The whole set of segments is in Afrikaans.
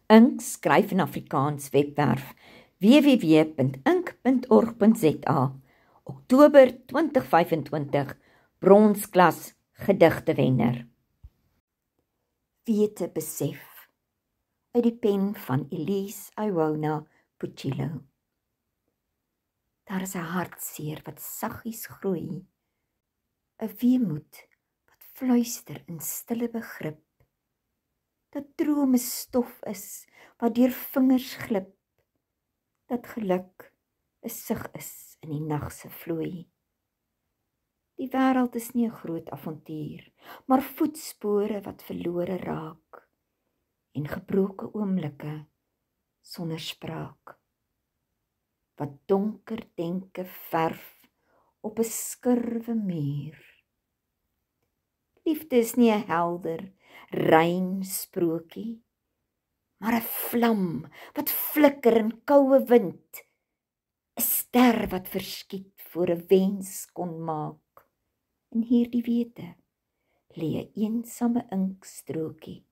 Ink skryf in Afrikaans webwerf www.ink.org.za Oktober 2025 Bronsklas gedigtewenner. Wete besef uit die pen van Elise Iwona Puchilo. Daar is 'n hartseer wat saggies groei, 'n weemoed wat fluister in stille begrip, dat drome stof is wat deur vingers glip, dat geluk 'n sig is in die nag se vloei. Die wêreld is nie 'n groot avontuur, maar voetspore wat verlore raak en gebroke oomblikke sonder spraak. Wat donker denke verf op 'n skurwe muur. Liefde is nie 'n helder, rein sprokie, maar 'n vlam wat flikker in koue wind, 'n ster wat verskiet voor 'n wens kon maak. In hierdie wete lê 'n eensame inkstrokie,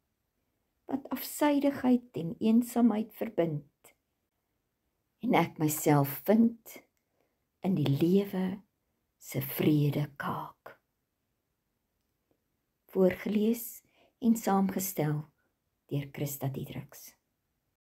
wat afsydigheid en eensaamheid verbind, en ek myself vind in die lewe se vrede kaak. Voorgelees en saamgestel deur Christa Diedriks.